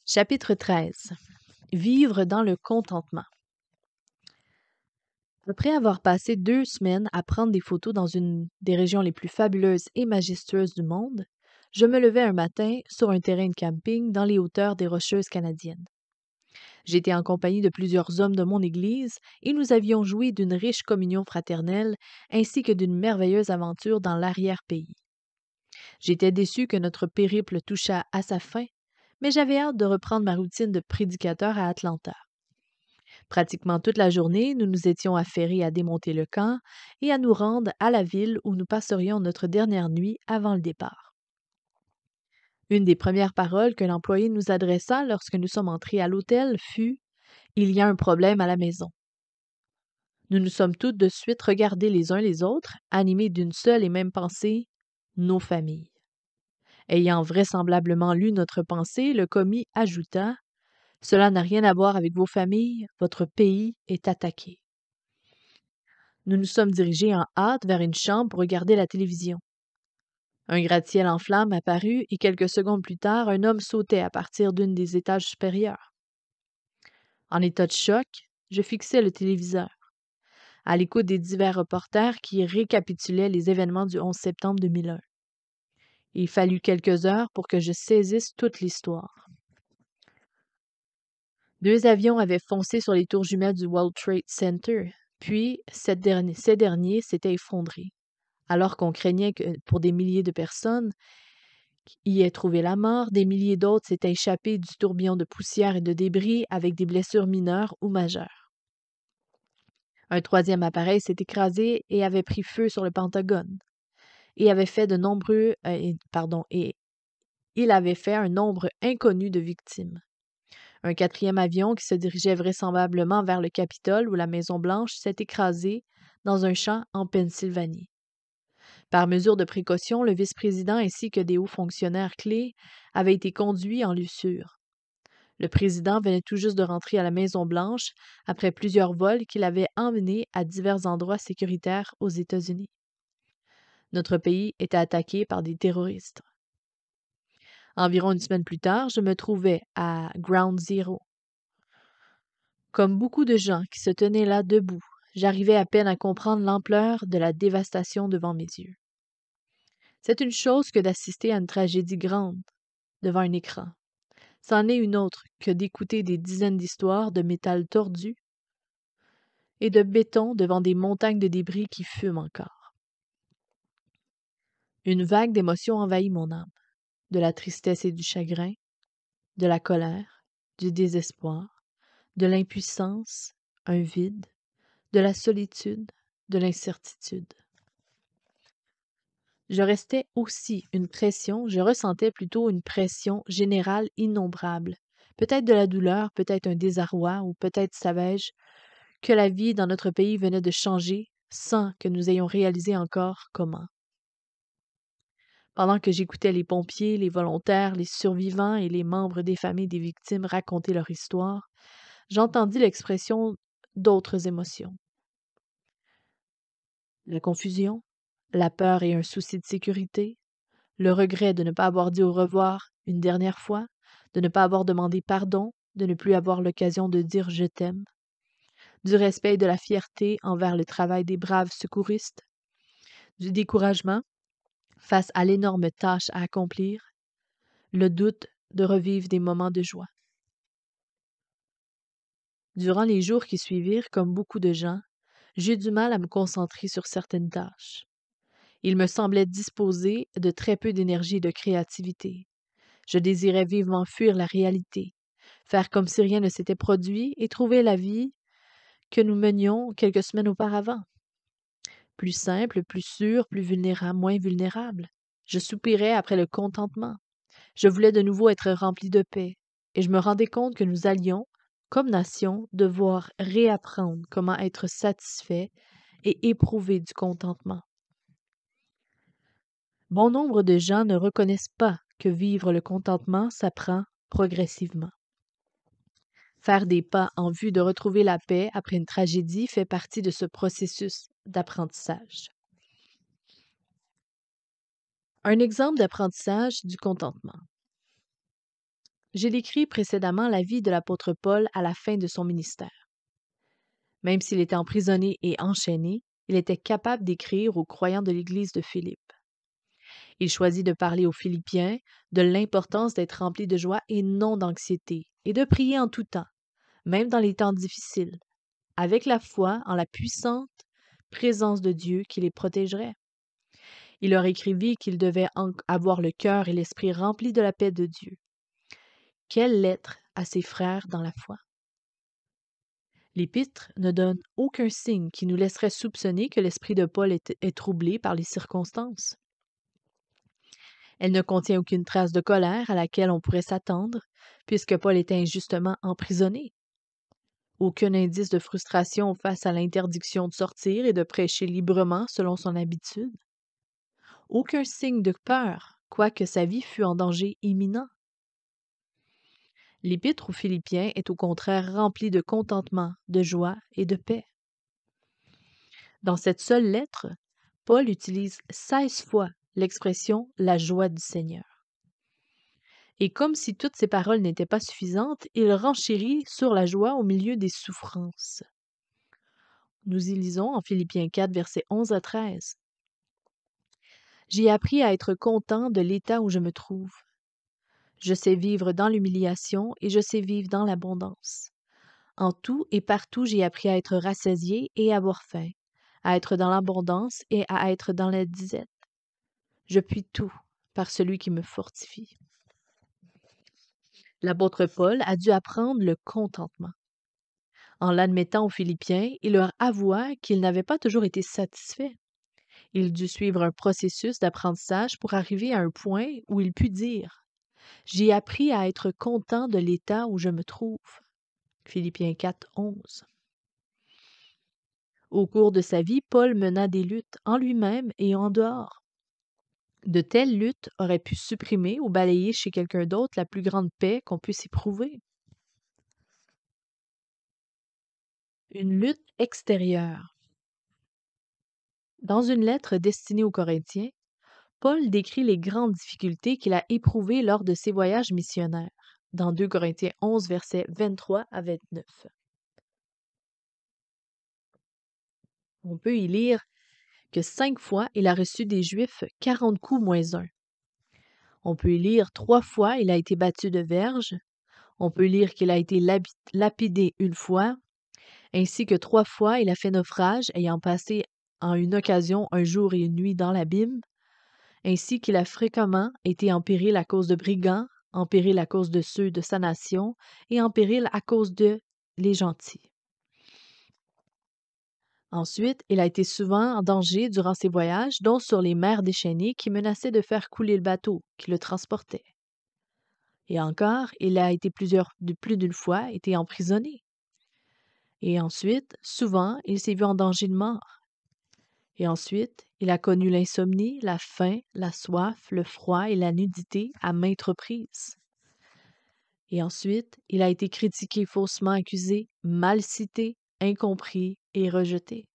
Chapitre 13. Vivre dans le contentement. Après avoir passé 2 semaines à prendre des photos dans une des régions les plus fabuleuses et majestueuses du monde, je me levai un matin sur un terrain de camping dans les hauteurs des Rocheuses canadiennes. J'étais en compagnie de plusieurs hommes de mon Église et nous avions joui d'une riche communion fraternelle ainsi que d'une merveilleuse aventure dans l'arrière-pays. J'étais déçu que notre périple touchât à sa fin, mais j'avais hâte de reprendre ma routine de prédicateur à Atlanta. Pratiquement toute la journée, nous nous étions affairés à démonter le camp et à nous rendre à la ville où nous passerions notre dernière nuit avant le départ. Une des premières paroles que l'employé nous adressa lorsque nous sommes entrés à l'hôtel fut « Il y a un problème à la maison ». Nous nous sommes tous de suite regardés les uns les autres, animés d'une seule et même pensée, nos familles. Ayant vraisemblablement lu notre pensée, le commis ajouta « Cela n'a rien à voir avec vos familles, votre pays est attaqué ». Nous nous sommes dirigés en hâte vers une chambre pour regarder la télévision. Un gratte-ciel en flammes apparut et quelques secondes plus tard, un homme sautait à partir d'une des étages supérieurs. En état de choc, je fixais le téléviseur, à l'écoute des divers reporters qui récapitulaient les événements du 11 septembre 2001. Il fallut quelques heures pour que je saisisse toute l'histoire. 2 avions avaient foncé sur les tours jumelles du World Trade Center, puis ces derniers s'étaient effondrés. Alors qu'on craignait que pour des milliers de personnes y aient trouvé la mort, des milliers d'autres s'étaient échappés du tourbillon de poussière et de débris avec des blessures mineures ou majeures. Un troisième appareil s'est écrasé et avait pris feu sur le Pentagone et avait fait et il avait fait un nombre inconnu de victimes. Un quatrième avion qui se dirigeait vraisemblablement vers le Capitole ou la Maison-Blanche s'est écrasé dans un champ en Pennsylvanie. Par mesure de précaution, le vice-président ainsi que des hauts fonctionnaires clés avaient été conduits en lieu sûr. Le président venait tout juste de rentrer à la Maison-Blanche après plusieurs vols qu'il avait emmenés à divers endroits sécuritaires aux États-Unis. Notre pays était attaqué par des terroristes. Environ une semaine plus tard, je me trouvais à Ground Zero. Comme beaucoup de gens qui se tenaient là debout, j'arrivais à peine à comprendre l'ampleur de la dévastation devant mes yeux. C'est une chose que d'assister à une tragédie grande devant un écran. C'en est une autre que d'écouter des dizaines d'histoires de métal tordu et de béton devant des montagnes de débris qui fument encore. Une vague d'émotions envahit mon âme, de la tristesse et du chagrin, de la colère, du désespoir, de l'impuissance, un vide, de la solitude, de l'incertitude. Je ressentais plutôt une pression générale innombrable. Peut-être de la douleur, peut-être un désarroi, ou peut-être, savais-je, que la vie dans notre pays venait de changer sans que nous ayons réalisé encore comment. Pendant que j'écoutais les pompiers, les volontaires, les survivants et les membres des familles des victimes raconter leur histoire, j'entendis l'expression d'autres émotions. La confusion, la peur et un souci de sécurité, le regret de ne pas avoir dit au revoir une dernière fois, de ne pas avoir demandé pardon, de ne plus avoir l'occasion de dire je t'aime, du respect et de la fierté envers le travail des braves secouristes, du découragement face à l'énorme tâche à accomplir, le doute de revivre des moments de joie. Durant les jours qui suivirent, comme beaucoup de gens, j'eus du mal à me concentrer sur certaines tâches. Il me semblait disposer de très peu d'énergie et de créativité. Je désirais vivement fuir la réalité, faire comme si rien ne s'était produit et trouver la vie que nous menions quelques semaines auparavant. Plus simple, plus sûre, moins vulnérable. Je soupirais après le contentement. Je voulais de nouveau être rempli de paix, et je me rendais compte que nous allions, comme nation, devoir réapprendre comment être satisfait et éprouver du contentement. Bon nombre de gens ne reconnaissent pas que vivre le contentement s'apprend progressivement. Faire des pas en vue de retrouver la paix après une tragédie fait partie de ce processus d'apprentissage. Un exemple d'apprentissage du contentement. J'ai décrit précédemment la vie de l'apôtre Paul à la fin de son ministère. Même s'il était emprisonné et enchaîné, il était capable d'écrire aux croyants de l'Église de Philippe. Il choisit de parler aux Philippiens de l'importance d'être rempli de joie et non d'anxiété, et de prier en tout temps, même dans les temps difficiles, avec la foi en la puissante présence de Dieu qui les protégerait. Il leur écrivit qu'ils devaient avoir le cœur et l'esprit remplis de la paix de Dieu. Quelle lettre à ses frères dans la foi! L'Épître ne donne aucun signe qui nous laisserait soupçonner que l'esprit de Paul est troublé par les circonstances. Elle ne contient aucune trace de colère à laquelle on pourrait s'attendre, puisque Paul était injustement emprisonné. Aucun indice de frustration face à l'interdiction de sortir et de prêcher librement selon son habitude. Aucun signe de peur, quoique sa vie fût en danger imminent. L'Épître aux Philippiens est au contraire remplie de contentement, de joie et de paix. Dans cette seule lettre, Paul utilise 16 fois l'expression « la joie du Seigneur ». Et comme si toutes ces paroles n'étaient pas suffisantes, il renchérit sur la joie au milieu des souffrances. Nous y lisons en Philippiens 4, versets 11 à 13. « J'ai appris à être content de l'état où je me trouve. Je sais vivre dans l'humiliation et je sais vivre dans l'abondance. En tout et partout, j'ai appris à être rassasié et à avoir faim, à être dans l'abondance et à être dans la disette. Je puis tout par celui qui me fortifie. » L'apôtre Paul a dû apprendre le contentement. En l'admettant aux Philippiens, il leur avoua qu'il n'avait pas toujours été satisfait. Il dut suivre un processus d'apprentissage pour arriver à un point où il put dire « J'ai appris à être content de l'état où je me trouve. » Philippiens 4, 11. Au cours de sa vie, Paul mena des luttes en lui-même et en dehors. De telles luttes auraient pu supprimer ou balayer chez quelqu'un d'autre la plus grande paix qu'on puisse éprouver. Une lutte extérieure. Dans une lettre destinée aux Corinthiens, Paul décrit les grandes difficultés qu'il a éprouvées lors de ses voyages missionnaires, dans 2 Corinthiens 11, versets 23 à 29. On peut y lire que 5 fois il a reçu des Juifs 40 coups moins un. On peut y lire 3 fois il a été battu de verges. On peut lire qu'il a été lapidé une fois, ainsi que 3 fois il a fait naufrage, ayant passé en une occasion un jour et une nuit dans l'abîme, ainsi qu'il a fréquemment été en péril à cause de brigands, en péril à cause de ceux de sa nation, et en péril à cause de les gentils. Ensuite, il a été souvent en danger durant ses voyages, dont sur les mers déchaînées qui menaçaient de faire couler le bateau qui le transportait. Et encore, il a été plus d'une fois été emprisonné. Et ensuite, souvent, il s'est vu en danger de mort. Et ensuite, il a connu l'insomnie, la faim, la soif, le froid et la nudité à maintes reprises. Et ensuite, il a été critiqué, faussement accusé, mal cité, incompris et rejeté.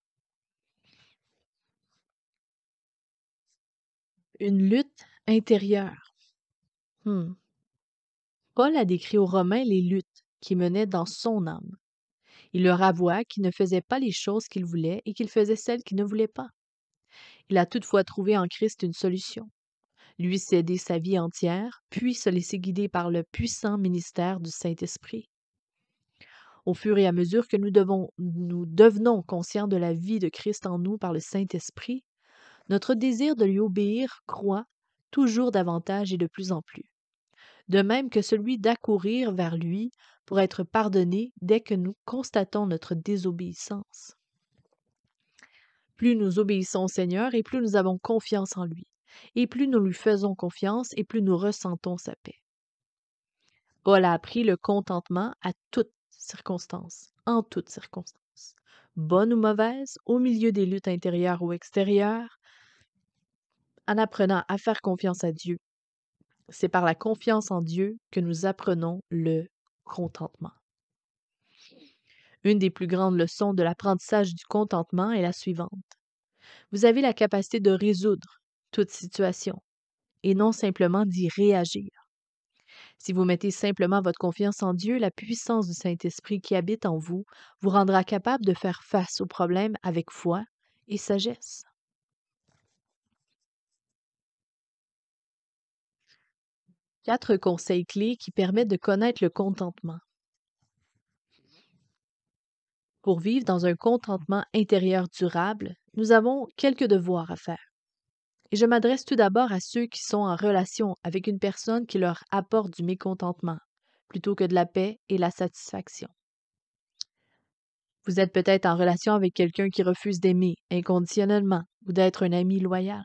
Une lutte intérieure. Paul a décrit aux Romains les luttes qui menaient dans son âme. Il leur avoua qu'il ne faisait pas les choses qu'il voulait et qu'il faisait celles qu'il ne voulait pas. Il a toutefois trouvé en Christ une solution. Lui céder sa vie entière, puis se laisser guider par le puissant ministère du Saint-Esprit. Au fur et à mesure que nous devenons conscients de la vie de Christ en nous par le Saint-Esprit, notre désir de lui obéir croît toujours davantage et de plus en plus. De même que celui d'accourir vers lui pour être pardonné dès que nous constatons notre désobéissance. Plus nous obéissons au Seigneur et plus nous avons confiance en lui. Et plus nous lui faisons confiance et plus nous ressentons sa paix. Paul a appris le contentement à toutes circonstances, en toutes circonstances, bonnes ou mauvaises, au milieu des luttes intérieures ou extérieures, en apprenant à faire confiance à Dieu. C'est par la confiance en Dieu que nous apprenons le contentement. Une des plus grandes leçons de l'apprentissage du contentement est la suivante. Vous avez la capacité de résoudre toute situation et non simplement d'y réagir. Si vous mettez simplement votre confiance en Dieu, la puissance du Saint-Esprit qui habite en vous vous rendra capable de faire face aux problèmes avec foi et sagesse. 4 conseils clés qui permettent de connaître le contentement. Pour vivre dans un contentement intérieur durable, nous avons quelques devoirs à faire. Et je m'adresse tout d'abord à ceux qui sont en relation avec une personne qui leur apporte du mécontentement, plutôt que de la paix et la satisfaction. Vous êtes peut-être en relation avec quelqu'un qui refuse d'aimer inconditionnellement ou d'être un ami loyal.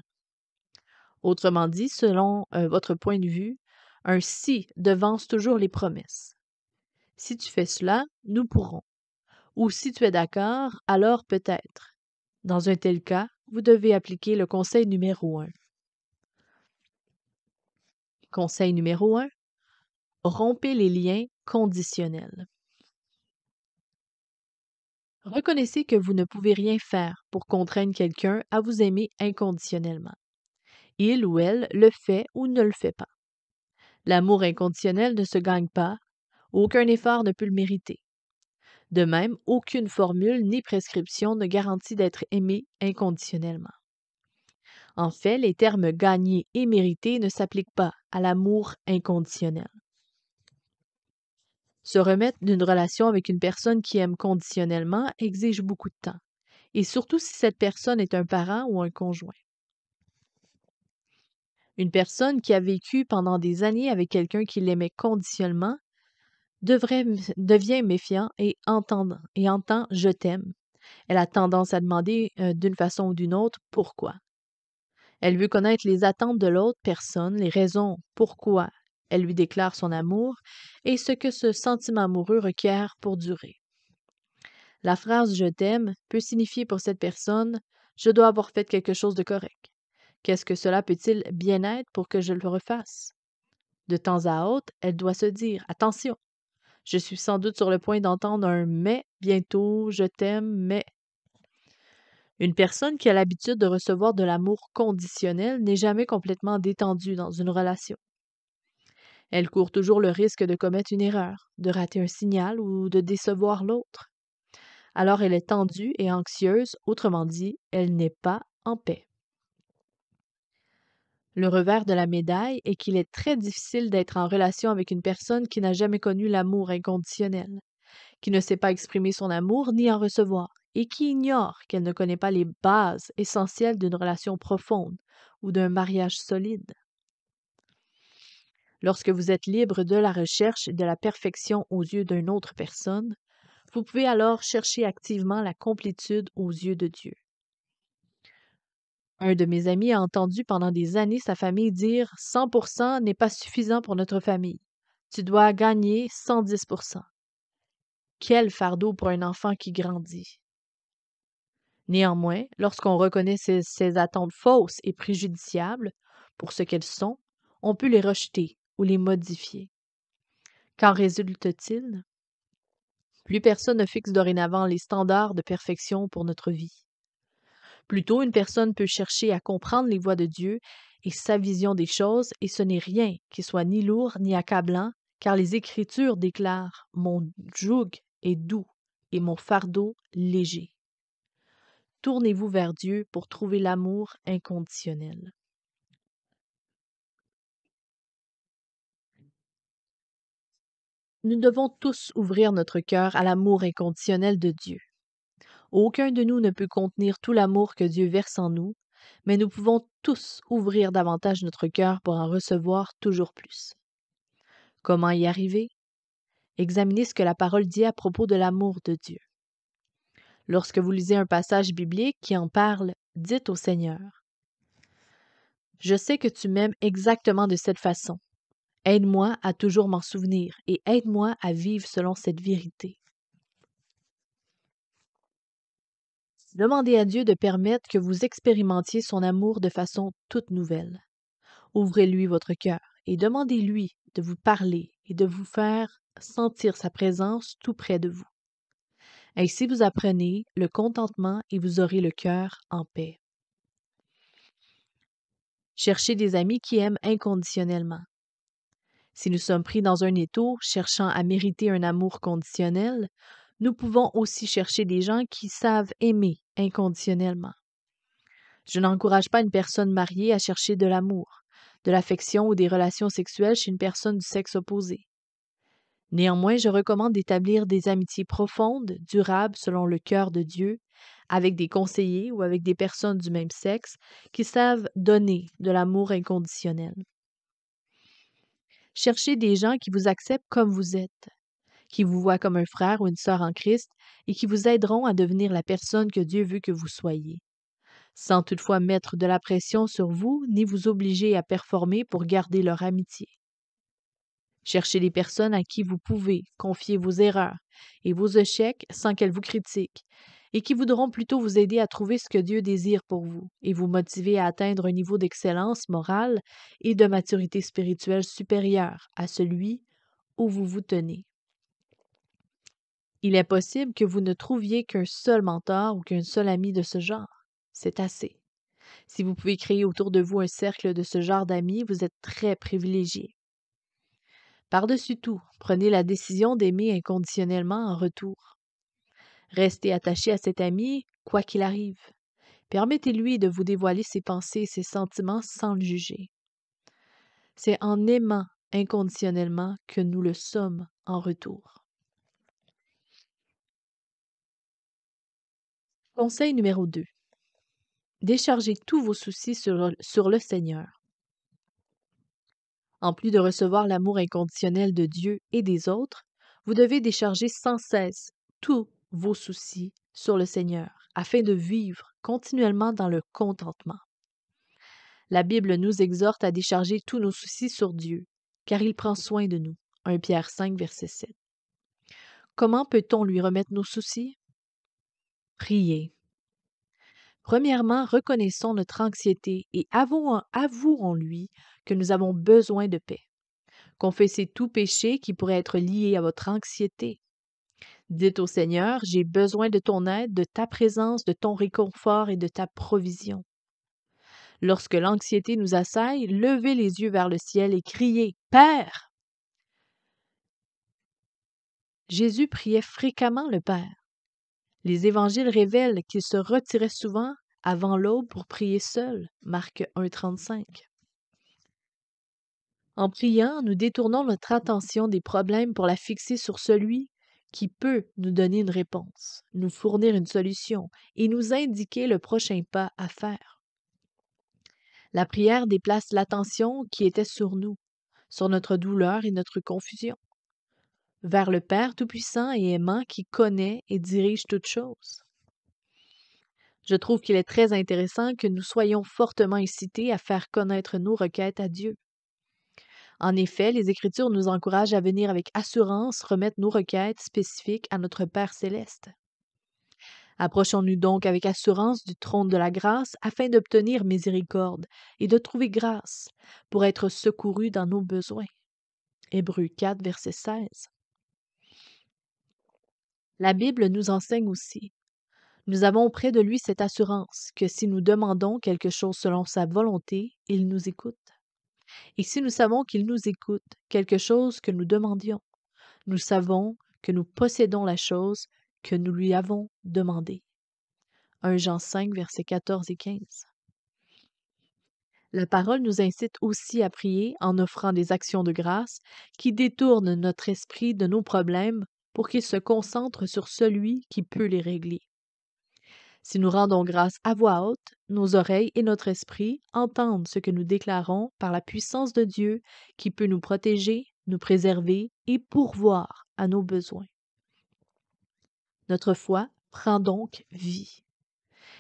Autrement dit, selon votre point de vue, un si devance toujours les promesses. Si tu fais cela, nous pourrons. Ou si tu es d'accord, alors peut-être. Dans un tel cas, vous devez appliquer le conseil numéro 1. Conseil numéro 1. Rompez les liens conditionnels. Reconnaissez que vous ne pouvez rien faire pour contraindre quelqu'un à vous aimer inconditionnellement. Il ou elle le fait ou ne le fait pas. L'amour inconditionnel ne se gagne pas, aucun effort ne peut le mériter. De même, aucune formule ni prescription ne garantit d'être aimé inconditionnellement. En fait, les termes gagner et mériter ne s'appliquent pas à l'amour inconditionnel. Se remettre d'une relation avec une personne qui aime conditionnellement exige beaucoup de temps, et surtout si cette personne est un parent ou un conjoint. Une personne qui a vécu pendant des années avec quelqu'un qui l'aimait conditionnellement devient méfiant et entend je t'aime. Elle a tendance à demander d'une façon ou d'une autre pourquoi. Elle veut connaître les attentes de l'autre personne, les raisons pourquoi elle lui déclare son amour et ce que ce sentiment amoureux requiert pour durer. La phrase je t'aime peut signifier pour cette personne je dois avoir fait quelque chose de correct. Qu'est-ce que cela peut-il bien être pour que je le refasse? De temps à autre, elle doit se dire attention, je suis sans doute sur le point d'entendre un mais bientôt, je t'aime, mais. Une personne qui a l'habitude de recevoir de l'amour conditionnel n'est jamais complètement détendue dans une relation. Elle court toujours le risque de commettre une erreur, de rater un signal ou de décevoir l'autre. Alors elle est tendue et anxieuse, autrement dit, elle n'est pas en paix. Le revers de la médaille est qu'il est très difficile d'être en relation avec une personne qui n'a jamais connu l'amour inconditionnel, qui ne sait pas exprimer son amour ni en recevoir, et qui ignore qu'elle ne connaît pas les bases essentielles d'une relation profonde ou d'un mariage solide. Lorsque vous êtes libre de la recherche et de la perfection aux yeux d'une autre personne, vous pouvez alors chercher activement la complétude aux yeux de Dieu. Un de mes amis a entendu pendant des années sa famille dire 100% n'est pas suffisant pour notre famille. Tu dois gagner 110%. Quel fardeau pour un enfant qui grandit. Néanmoins, lorsqu'on reconnaît ces attentes fausses et préjudiciables pour ce qu'elles sont, on peut les rejeter ou les modifier. Qu'en résulte-t-il? Plus personne ne fixe dorénavant les standards de perfection pour notre vie. Plutôt, une personne peut chercher à comprendre les voies de Dieu et sa vision des choses, et ce n'est rien qui soit ni lourd ni accablant, car les Écritures déclarent mon joug est doux et mon fardeau léger. Tournez-vous vers Dieu pour trouver l'amour inconditionnel. Nous devons tous ouvrir notre cœur à l'amour inconditionnel de Dieu. Aucun de nous ne peut contenir tout l'amour que Dieu verse en nous, mais nous pouvons tous ouvrir davantage notre cœur pour en recevoir toujours plus. Comment y arriver? Examinez ce que la parole dit à propos de l'amour de Dieu. Lorsque vous lisez un passage biblique qui en parle, dites au Seigneur, je sais que tu m'aimes exactement de cette façon. Aide-moi à toujours m'en souvenir et aide-moi à vivre selon cette vérité. Demandez à Dieu de permettre que vous expérimentiez son amour de façon toute nouvelle. Ouvrez-lui votre cœur et demandez-lui de vous parler et de vous faire sentir sa présence tout près de vous. Ainsi vous apprenez le contentement et vous aurez le cœur en paix. Cherchez des amis qui aiment inconditionnellement. Si nous sommes pris dans un étau, cherchant à mériter un amour conditionnel, nous pouvons aussi chercher des gens qui savent aimer inconditionnellement. Je n'encourage pas une personne mariée à chercher de l'amour, de l'affection ou des relations sexuelles chez une personne du sexe opposé. Néanmoins, je recommande d'établir des amitiés profondes, durables selon le cœur de Dieu, avec des conseillers ou avec des personnes du même sexe qui savent donner de l'amour inconditionnel. Cherchez des gens qui vous acceptent comme vous êtes, qui vous voient comme un frère ou une sœur en Christ et qui vous aideront à devenir la personne que Dieu veut que vous soyez, sans toutefois mettre de la pression sur vous ni vous obliger à performer pour garder leur amitié. Cherchez des personnes à qui vous pouvez confier vos erreurs et vos échecs sans qu'elles vous critiquent et qui voudront plutôt vous aider à trouver ce que Dieu désire pour vous et vous motiver à atteindre un niveau d'excellence morale et de maturité spirituelle supérieur à celui où vous vous tenez. Il est possible que vous ne trouviez qu'un seul mentor ou qu'un seul ami de ce genre. C'est assez. Si vous pouvez créer autour de vous un cercle de ce genre d'amis, vous êtes très privilégié. Par-dessus tout, prenez la décision d'aimer inconditionnellement en retour. Restez attaché à cet ami, quoi qu'il arrive. Permettez-lui de vous dévoiler ses pensées et ses sentiments sans le juger. C'est en aimant inconditionnellement que nous le sommes en retour. Conseil numéro 2. Déchargez tous vos soucis sur le Seigneur. En plus de recevoir l'amour inconditionnel de Dieu et des autres, vous devez décharger sans cesse tous vos soucis sur le Seigneur, afin de vivre continuellement dans le contentement. La Bible nous exhorte à décharger tous nos soucis sur Dieu, car il prend soin de nous. 1 Pierre 5, verset 7. Comment peut-on lui remettre nos soucis? Priez. Premièrement, reconnaissons notre anxiété et avouons-lui que nous avons besoin de paix. Confessez tout péché qui pourrait être lié à votre anxiété. Dites au Seigneur, j'ai besoin de ton aide, de ta présence, de ton réconfort et de ta provision. Lorsque l'anxiété nous assaille, levez les yeux vers le ciel et criez, Père! Jésus priait fréquemment le Père. Les évangiles révèlent qu'il se retirait souvent avant l'aube pour prier seul. Marc 1,35. En priant, nous détournons notre attention des problèmes pour la fixer sur celui qui peut nous donner une réponse, nous fournir une solution et nous indiquer le prochain pas à faire. La prière déplace l'attention qui était sur nous, sur notre douleur et notre confusion, vers le Père Tout-Puissant et aimant qui connaît et dirige toutes choses. Je trouve qu'il est très intéressant que nous soyons fortement incités à faire connaître nos requêtes à Dieu. En effet, les Écritures nous encouragent à venir avec assurance remettre nos requêtes spécifiques à notre Père céleste. Approchons-nous donc avec assurance du trône de la grâce afin d'obtenir miséricorde et de trouver grâce pour être secourus dans nos besoins. Hébreux 4, verset 16. La Bible nous enseigne aussi. Nous avons auprès de lui cette assurance que si nous demandons quelque chose selon sa volonté, il nous écoute. Et si nous savons qu'il nous écoute, quelque chose que nous demandions, nous savons que nous possédons la chose que nous lui avons demandée. 1 Jean 5, versets 14 et 15. La parole nous incite aussi à prier en offrant des actions de grâce qui détournent notre esprit de nos problèmes pour qu'il se concentre sur celui qui peut les régler. Si nous rendons grâce à voix haute, nos oreilles et notre esprit entendent ce que nous déclarons par la puissance de Dieu qui peut nous protéger, nous préserver et pourvoir à nos besoins. Notre foi prend donc vie.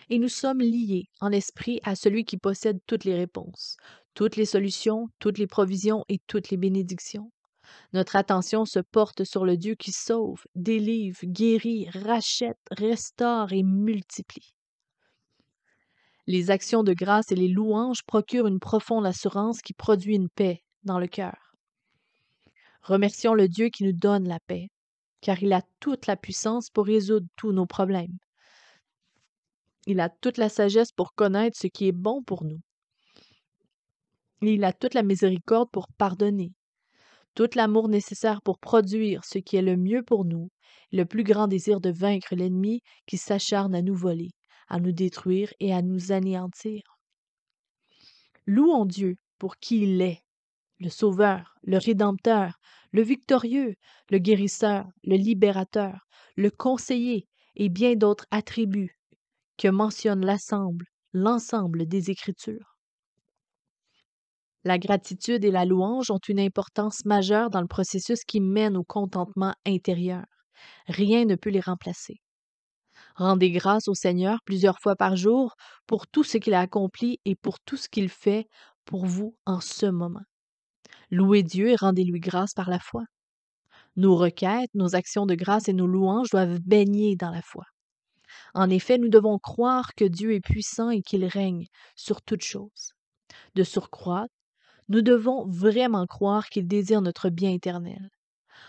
Et nous sommes liés en esprit à celui qui possède toutes les réponses, toutes les solutions, toutes les provisions et toutes les bénédictions. Notre attention se porte sur le Dieu qui sauve, délivre, guérit, rachète, restaure et multiplie. Les actions de grâce et les louanges procurent une profonde assurance qui produit une paix dans le cœur. Remercions le Dieu qui nous donne la paix, car il a toute la puissance pour résoudre tous nos problèmes. Il a toute la sagesse pour connaître ce qui est bon pour nous. Et il a toute la miséricorde pour pardonner, Tout l'amour nécessaire pour produire ce qui est le mieux pour nous, et le plus grand désir de vaincre l'ennemi qui s'acharne à nous voler, à nous détruire et à nous anéantir. Louons Dieu pour qui il est, le Sauveur, le Rédempteur, le Victorieux, le Guérisseur, le Libérateur, le Conseiller et bien d'autres attributs que mentionne l'ensemble des Écritures. La gratitude et la louange ont une importance majeure dans le processus qui mène au contentement intérieur. Rien ne peut les remplacer. Rendez grâce au Seigneur plusieurs fois par jour pour tout ce qu'il a accompli et pour tout ce qu'il fait pour vous en ce moment. Louez Dieu et rendez-lui grâce par la foi. Nos requêtes, nos actions de grâce et nos louanges doivent baigner dans la foi. En effet, nous devons croire que Dieu est puissant et qu'il règne sur toutes choses. De surcroît, nous devons vraiment croire qu'il désire notre bien éternel.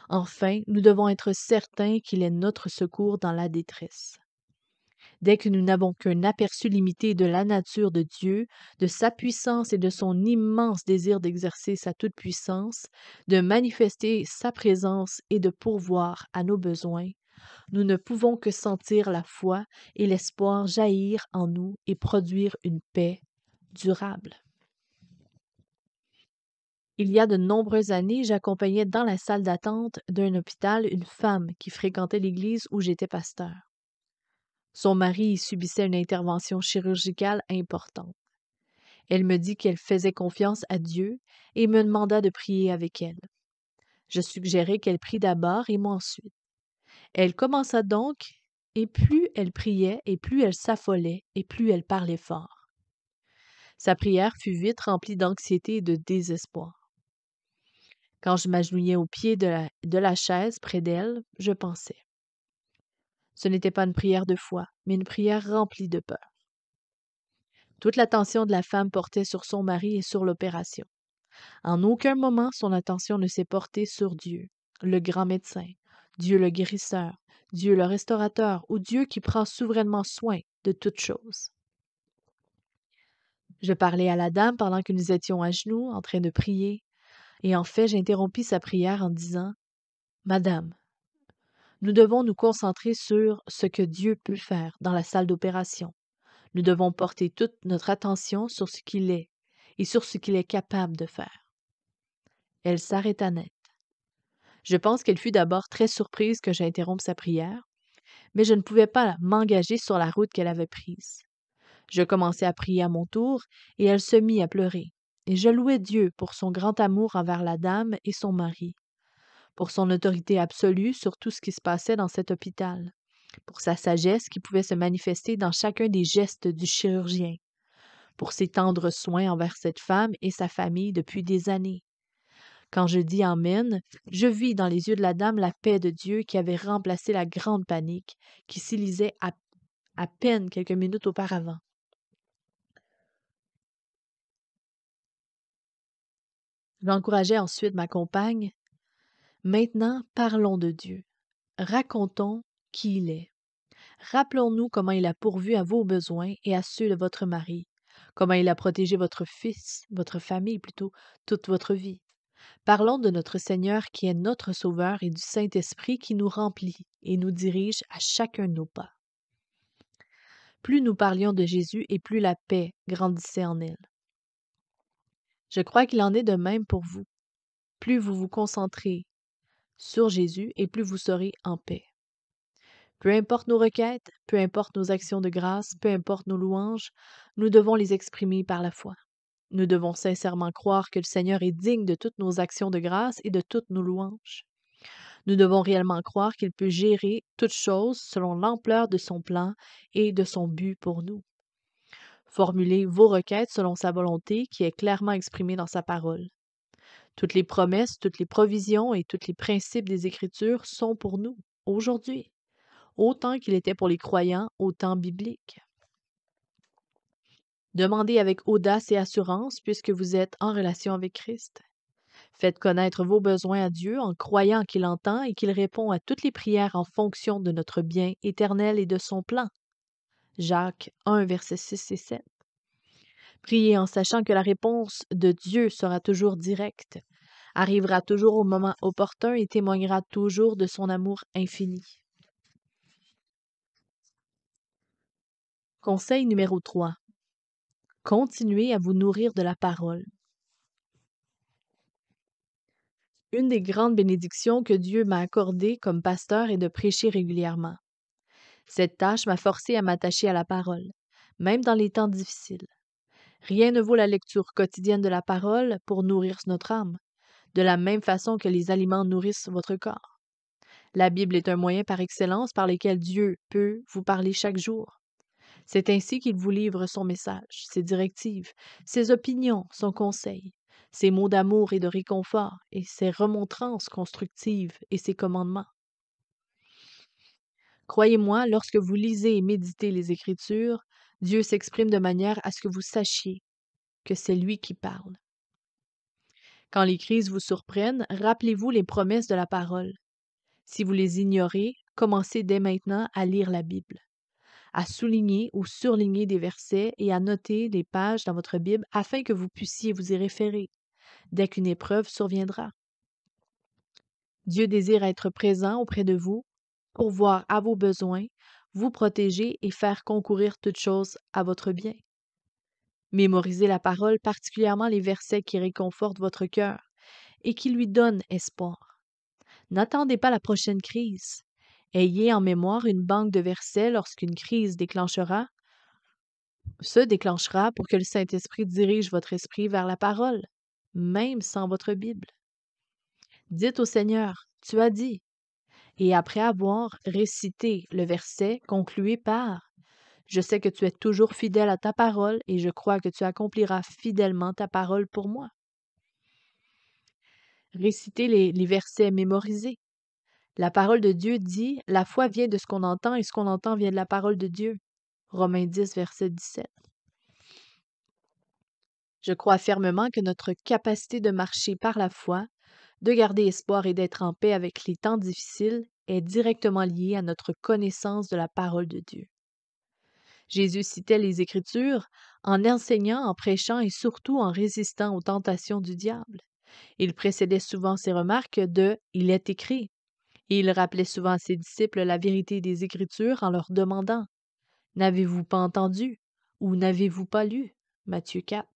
Enfin, nous devons être certains qu'il est notre secours dans la détresse. Dès que nous n'avons qu'un aperçu limité de la nature de Dieu, de sa puissance et de son immense désir d'exercer sa toute-puissance, de manifester sa présence et de pourvoir à nos besoins, nous ne pouvons que sentir la foi et l'espoir jaillir en nous et produire une paix durable. Il y a de nombreuses années, j'accompagnais dans la salle d'attente d'un hôpital une femme qui fréquentait l'église où j'étais pasteur. Son mari y subissait une intervention chirurgicale importante. Elle me dit qu'elle faisait confiance à Dieu et me demanda de prier avec elle. Je suggérai qu'elle prie d'abord et moi ensuite. Elle commença donc, et plus elle priait, et plus elle s'affolait, et plus elle parlait fort. Sa prière fut vite remplie d'anxiété et de désespoir. Quand je m'agenouillais au pied de la chaise près d'elle, je pensais. Ce n'était pas une prière de foi, mais une prière remplie de peur. Toute l'attention de la femme portait sur son mari et sur l'opération. En aucun moment son attention ne s'est portée sur Dieu, le grand médecin, Dieu le guérisseur, Dieu le restaurateur ou Dieu qui prend souverainement soin de toutes choses. Je parlais à la dame pendant que nous étions à genoux en train de prier, et en fait j'interrompis sa prière en disant « Madame, nous devons nous concentrer sur ce que Dieu peut faire dans la salle d'opération. Nous devons porter toute notre attention sur ce qu'il est et sur ce qu'il est capable de faire. » Elle s'arrêta net. Je pense qu'elle fut d'abord très surprise que j'interrompe sa prière, mais je ne pouvais pas m'engager sur la route qu'elle avait prise. Je commençai à prier à mon tour, et elle se mit à pleurer, et je louai Dieu pour son grand amour envers la dame et son mari, pour son autorité absolue sur tout ce qui se passait dans cet hôpital, pour sa sagesse qui pouvait se manifester dans chacun des gestes du chirurgien, pour ses tendres soins envers cette femme et sa famille depuis des années. Quand je dis Amen, je vis dans les yeux de la dame la paix de Dieu qui avait remplacé la grande panique qui s'y lisait à peine quelques minutes auparavant. J'encourageais ensuite ma compagne. Maintenant, parlons de Dieu. Racontons qui il est. Rappelons-nous comment il a pourvu à vos besoins et à ceux de votre mari, comment il a protégé votre fils, votre famille plutôt, toute votre vie. Parlons de notre Seigneur qui est notre Sauveur et du Saint-Esprit qui nous remplit et nous dirige à chacun de nos pas. Plus nous parlions de Jésus et plus la paix grandissait en elle. Je crois qu'il en est de même pour vous. Plus vous vous concentrez sur Jésus et plus vous serez en paix. Peu importe nos requêtes, peu importe nos actions de grâce, peu importe nos louanges, nous devons les exprimer par la foi. Nous devons sincèrement croire que le Seigneur est digne de toutes nos actions de grâce et de toutes nos louanges. Nous devons réellement croire qu'il peut gérer toutes choses selon l'ampleur de son plan et de son but pour nous. Formulez vos requêtes selon sa volonté qui est clairement exprimée dans sa parole. Toutes les promesses, toutes les provisions et tous les principes des Écritures sont pour nous, aujourd'hui, autant qu'il était pour les croyants au temps biblique. Demandez avec audace et assurance puisque vous êtes en relation avec Christ. Faites connaître vos besoins à Dieu en croyant qu'il entend et qu'il répond à toutes les prières en fonction de notre bien éternel et de son plan. Jacques 1, versets 6 et 7. Priez en sachant que la réponse de Dieu sera toujours directe. arrivera toujours au moment opportun et témoignera toujours de son amour infini. Conseil numéro 3. Continuez à vous nourrir de la parole. Une des grandes bénédictions que Dieu m'a accordées comme pasteur est de prêcher régulièrement. Cette tâche m'a forcé à m'attacher à la parole, même dans les temps difficiles. Rien ne vaut la lecture quotidienne de la parole pour nourrir notre âme, de la même façon que les aliments nourrissent votre corps. La Bible est un moyen par excellence par lequel Dieu peut vous parler chaque jour. C'est ainsi qu'il vous livre son message, ses directives, ses opinions, son conseil, ses mots d'amour et de réconfort, et ses remontrances constructives et ses commandements. Croyez-moi, lorsque vous lisez et méditez les Écritures, Dieu s'exprime de manière à ce que vous sachiez que c'est lui qui parle. Quand les crises vous surprennent, rappelez-vous les promesses de la parole. Si vous les ignorez, commencez dès maintenant à lire la Bible, à souligner ou surligner des versets et à noter des pages dans votre Bible afin que vous puissiez vous y référer dès qu'une épreuve surviendra. Dieu désire être présent auprès de vous, pourvoir à vos besoins, vous protéger et faire concourir toutes choses à votre bien. Mémorisez la parole, particulièrement les versets qui réconfortent votre cœur et qui lui donnent espoir. N'attendez pas la prochaine crise. Ayez en mémoire une banque de versets lorsqu'une crise se déclenchera pour que le Saint-Esprit dirige votre esprit vers la parole, même sans votre Bible. Dites au Seigneur, tu as dit, et après avoir récité le verset, concluez par je sais que tu es toujours fidèle à ta parole et je crois que tu accompliras fidèlement ta parole pour moi. Récitez les versets mémorisés. La parole de Dieu dit la foi vient de ce qu'on entend et ce qu'on entend vient de la parole de Dieu. Romains 10, verset 17. Je crois fermement que notre capacité de marcher par la foi, de garder espoir et d'être en paix avec les temps difficiles est directement liée à notre connaissance de la parole de Dieu. Jésus citait les Écritures en enseignant, en prêchant et surtout en résistant aux tentations du diable. Il précédait souvent ses remarques de « Il est écrit » et il rappelait souvent à ses disciples la vérité des Écritures en leur demandant « N'avez-vous pas entendu ou n'avez-vous pas lu » Matthieu 4.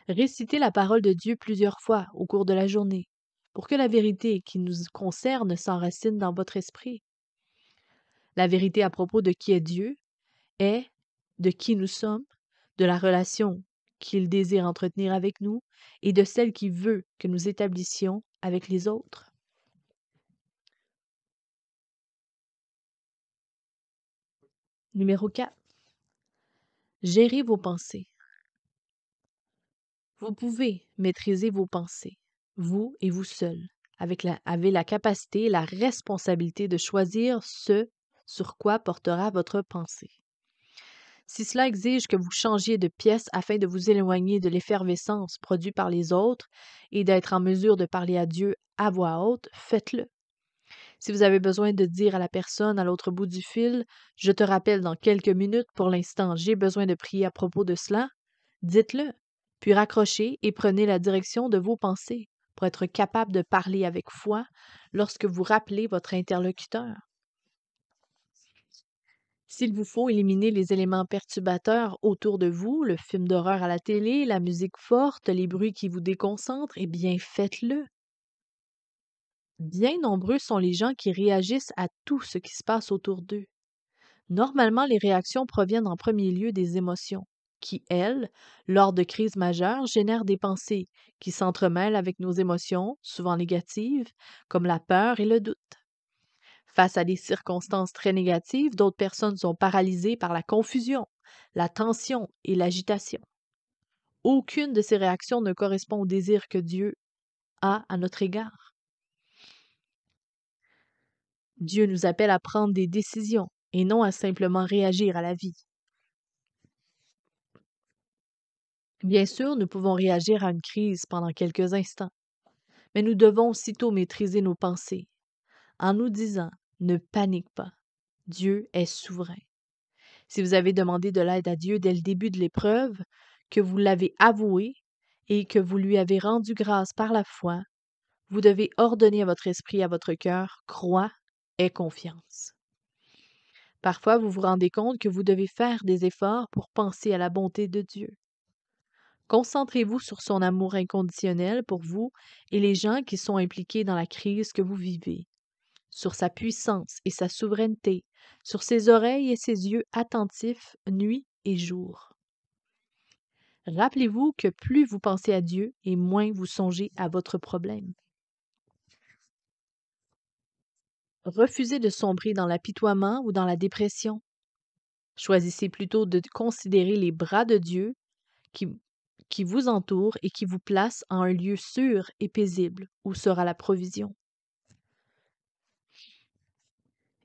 Récitez la parole de Dieu plusieurs fois au cours de la journée pour que la vérité qui nous concerne s'enracine dans votre esprit. La vérité à propos de qui est Dieu est de qui nous sommes, de la relation qu'il désire entretenir avec nous et de celle qu'il veut que nous établissions avec les autres. Numéro 4. Gérez vos pensées. Vous pouvez maîtriser vos pensées, vous et vous seul, avez la capacité et la responsabilité de choisir ce sur quoi portera votre pensée. Si cela exige que vous changiez de pièce afin de vous éloigner de l'effervescence produite par les autres et d'être en mesure de parler à Dieu à voix haute, faites-le. Si vous avez besoin de dire à la personne à l'autre bout du fil, je te rappelle dans quelques minutes, pour l'instant, j'ai besoin de prier à propos de cela, dites-le, puis raccrochez et prenez la direction de vos pensées pour être capable de parler avec foi lorsque vous rappelez votre interlocuteur. S'il vous faut éliminer les éléments perturbateurs autour de vous, le film d'horreur à la télé, la musique forte, les bruits qui vous déconcentrent, eh bien faites-le. Bien nombreux sont les gens qui réagissent à tout ce qui se passe autour d'eux. Normalement, les réactions proviennent en premier lieu des émotions, qui, elles, lors de crises majeures, génèrent des pensées qui s'entremêlent avec nos émotions, souvent négatives, comme la peur et le doute. Face à des circonstances très négatives, d'autres personnes sont paralysées par la confusion, la tension et l'agitation. Aucune de ces réactions ne correspond au désir que Dieu a à notre égard. Dieu nous appelle à prendre des décisions et non à simplement réagir à la vie. Bien sûr, nous pouvons réagir à une crise pendant quelques instants, mais nous devons aussitôt maîtriser nos pensées en nous disant « Ne panique pas, Dieu est souverain ». Si vous avez demandé de l'aide à Dieu dès le début de l'épreuve, que vous l'avez avoué et que vous lui avez rendu grâce par la foi, vous devez ordonner à votre esprit et à votre cœur, crois, aie confiance. Parfois, vous vous rendez compte que vous devez faire des efforts pour penser à la bonté de Dieu. Concentrez-vous sur son amour inconditionnel pour vous et les gens qui sont impliqués dans la crise que vous vivez, sur sa puissance et sa souveraineté, sur ses oreilles et ses yeux attentifs nuit et jour. Rappelez-vous que plus vous pensez à Dieu et moins vous songez à votre problème. Refusez de sombrer dans l'apitoiement ou dans la dépression. Choisissez plutôt de considérer les bras de Dieu qui, qui vous entourent et qui vous placent en un lieu sûr et paisible où sera la provision.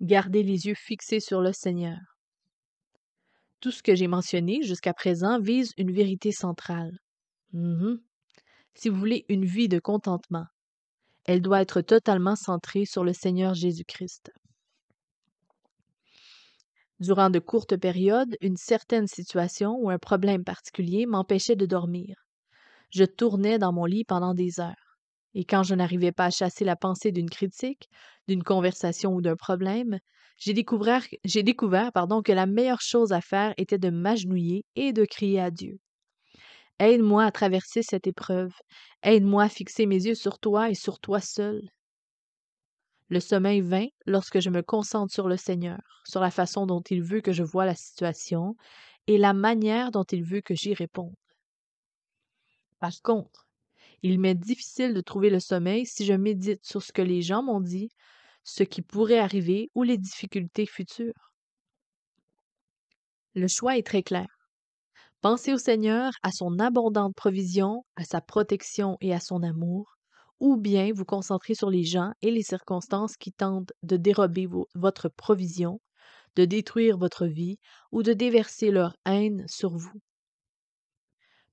Gardez les yeux fixés sur le Seigneur. Tout ce que j'ai mentionné jusqu'à présent vise une vérité centrale. Si vous voulez une vie de contentement, elle doit être totalement centrée sur le Seigneur Jésus-Christ. Durant de courtes périodes, une certaine situation ou un problème particulier m'empêchait de dormir. Je tournais dans mon lit pendant des heures. Et quand je n'arrivais pas à chasser la pensée d'une critique, d'une conversation ou d'un problème, j'ai découvert que la meilleure chose à faire était de m'agenouiller et de crier à Dieu. Aide-moi à traverser cette épreuve. Aide-moi à fixer mes yeux sur toi et sur toi seul. Le sommeil vint lorsque je me concentre sur le Seigneur, sur la façon dont il veut que je voie la situation et la manière dont il veut que j'y réponde. Par contre, il m'est difficile de trouver le sommeil si je médite sur ce que les gens m'ont dit, ce qui pourrait arriver ou les difficultés futures. Le choix est très clair. Pensez au Seigneur, à son abondante provision, à sa protection et à son amour, ou bien vous concentrer sur les gens et les circonstances qui tentent de dérober votre provision, de détruire votre vie ou de déverser leur haine sur vous.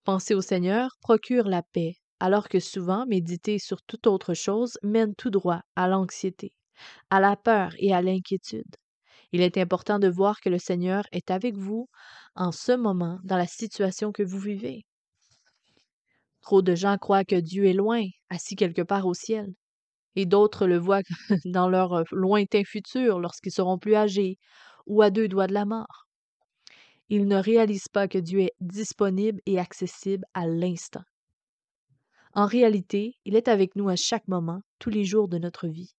Penser au Seigneur procure la paix, alors que souvent méditer sur toute autre chose mène tout droit à l'anxiété, à la peur et à l'inquiétude. Il est important de voir que le Seigneur est avec vous en ce moment dans la situation que vous vivez. Trop de gens croient que Dieu est loin, assis quelque part au ciel, et d'autres le voient dans leur lointain futur lorsqu'ils seront plus âgés ou à 2 doigts de la mort. Ils ne réalisent pas que Dieu est disponible et accessible à l'instant. En réalité, il est avec nous à chaque moment, tous les jours de notre vie.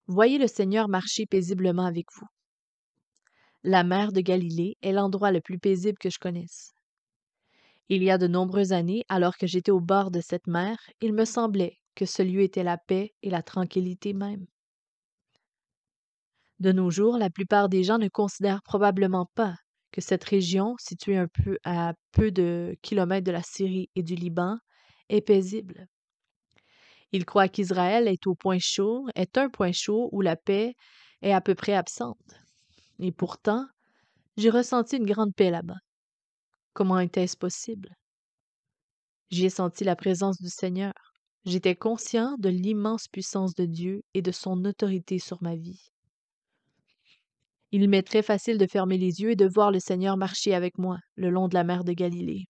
Voyez le Seigneur marcher paisiblement avec vous. La mer de Galilée est l'endroit le plus paisible que je connaisse. Il y a de nombreuses années, alors que j'étais au bord de cette mer, il me semblait que ce lieu était la paix et la tranquillité même. De nos jours, la plupart des gens ne considèrent probablement pas que cette région, située à peu de kilomètres de la Syrie et du Liban, est paisible. Ils croient qu'Israël est un point chaud où la paix est à peu près absente. Et pourtant, j'ai ressenti une grande paix là-bas. Comment était-ce possible? J'y ai senti la présence du Seigneur. J'étais conscient de l'immense puissance de Dieu et de son autorité sur ma vie. Il m'est très facile de fermer les yeux et de voir le Seigneur marcher avec moi le long de la mer de Galilée.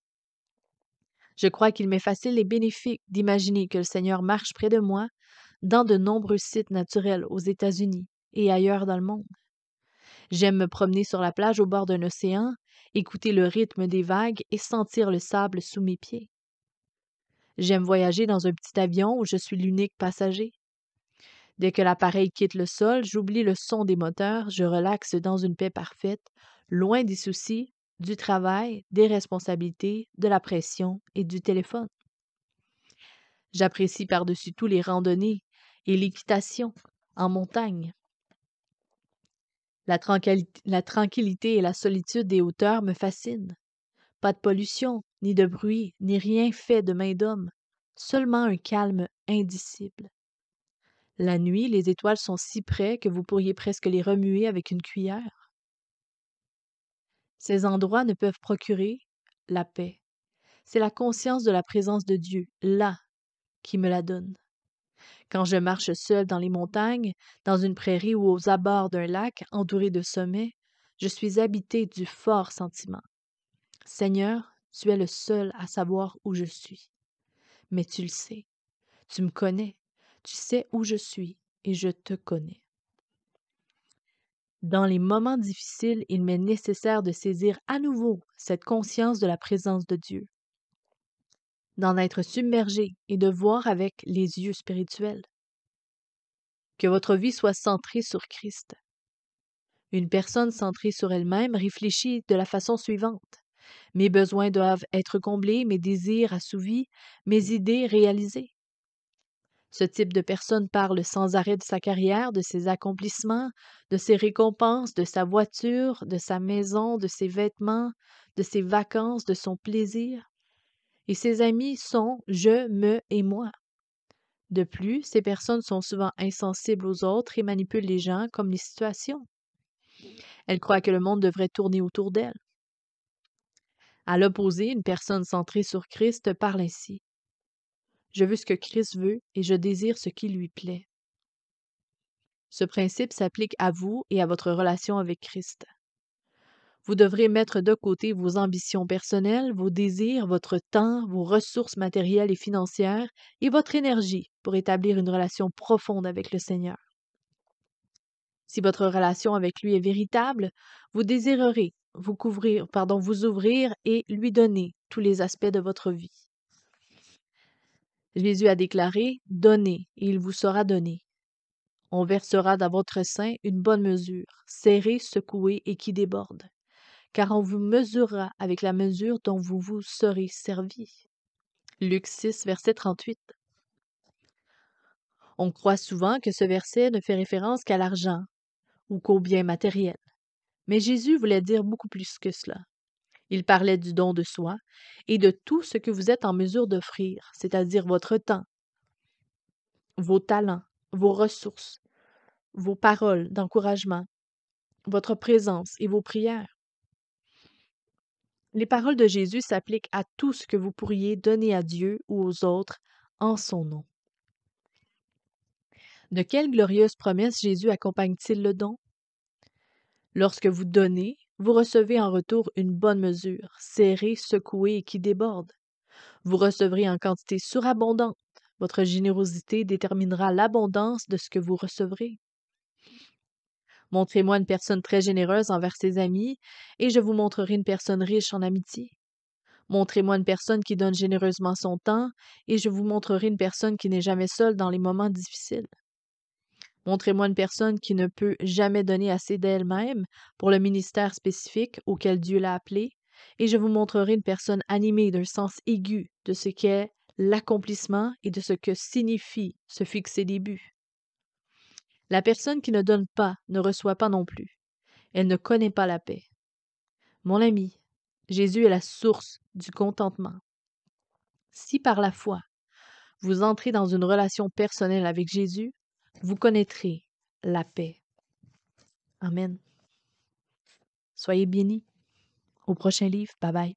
Je crois qu'il m'est facile et bénéfique d'imaginer que le Seigneur marche près de moi dans de nombreux sites naturels aux États-Unis et ailleurs dans le monde. J'aime me promener sur la plage au bord d'un océan, écouter le rythme des vagues et sentir le sable sous mes pieds. J'aime voyager dans un petit avion où je suis l'unique passager. Dès que l'appareil quitte le sol, j'oublie le son des moteurs, je relaxe dans une paix parfaite, loin des soucis, du travail, des responsabilités, de la pression et du téléphone. J'apprécie par-dessus tout les randonnées et l'équitation en montagne. La tranquillité et la solitude des hauteurs me fascinent. Pas de pollution, ni de bruit, ni rien fait de main d'homme, seulement un calme indicible. La nuit, les étoiles sont si près que vous pourriez presque les remuer avec une cuillère. Ces endroits ne peuvent procurer la paix. C'est la conscience de la présence de Dieu, là, qui me la donne. Quand je marche seul dans les montagnes, dans une prairie ou aux abords d'un lac entouré de sommets, je suis habité du fort sentiment. Seigneur, Tu es le seul à savoir où je suis. Mais tu le sais. Tu me connais. Tu sais où je suis et je te connais. Dans les moments difficiles, il m'est nécessaire de saisir à nouveau cette conscience de la présence de Dieu, d'en être submergé et de voir avec les yeux spirituels. Que votre vie soit centrée sur Christ. Une personne centrée sur elle-même réfléchit de la façon suivante. Mes besoins doivent être comblés, mes désirs assouvis, mes idées réalisées. Ce type de personne parle sans arrêt de sa carrière, de ses accomplissements, de ses récompenses, de sa voiture, de sa maison, de ses vêtements, de ses vacances, de son plaisir. Et ses amis sont je, me et moi. De plus, ces personnes sont souvent insensibles aux autres et manipulent les gens comme les situations. Elles croient que le monde devrait tourner autour d'elles. À l'opposé, une personne centrée sur Christ parle ainsi. Je veux ce que Christ veut et je désire ce qui lui plaît. Ce principe s'applique à vous et à votre relation avec Christ. Vous devrez mettre de côté vos ambitions personnelles, vos désirs, votre temps, vos ressources matérielles et financières et votre énergie pour établir une relation profonde avec le Seigneur. Si votre relation avec lui est véritable, vous désirerez vous ouvrir et lui donner tous les aspects de votre vie. Jésus a déclaré « Donnez, et il vous sera donné. On versera dans votre sein une bonne mesure, serrée, secouée et qui déborde, car on vous mesurera avec la mesure dont vous vous serez servi. » Luc 6, verset 38. On croit souvent que ce verset ne fait référence qu'à l'argent ou qu'aux biens matériels. Mais Jésus voulait dire beaucoup plus que cela. Il parlait du don de soi et de tout ce que vous êtes en mesure d'offrir, c'est-à-dire votre temps, vos talents, vos ressources, vos paroles d'encouragement, votre présence et vos prières. Les paroles de Jésus s'appliquent à tout ce que vous pourriez donner à Dieu ou aux autres en son nom. De quelle glorieuse promesse Jésus accompagne-t-il le don? Lorsque vous donnez, vous recevez en retour une bonne mesure, serrée, secouée et qui déborde. Vous recevrez en quantité surabondante. Votre générosité déterminera l'abondance de ce que vous recevrez. Montrez-moi une personne très généreuse envers ses amis, et je vous montrerai une personne riche en amitié. Montrez-moi une personne qui donne généreusement son temps, et je vous montrerai une personne qui n'est jamais seule dans les moments difficiles. Montrez-moi une personne qui ne peut jamais donner assez d'elle-même pour le ministère spécifique auquel Dieu l'a appelée, et je vous montrerai une personne animée d'un sens aigu de ce qu'est l'accomplissement et de ce que signifie se fixer des buts. La personne qui ne donne pas ne reçoit pas non plus. Elle ne connaît pas la paix. Mon ami, Jésus est la source du contentement. Si par la foi, vous entrez dans une relation personnelle avec Jésus, vous connaîtrez la paix. Amen. Soyez bénis. Au prochain livre. Bye bye.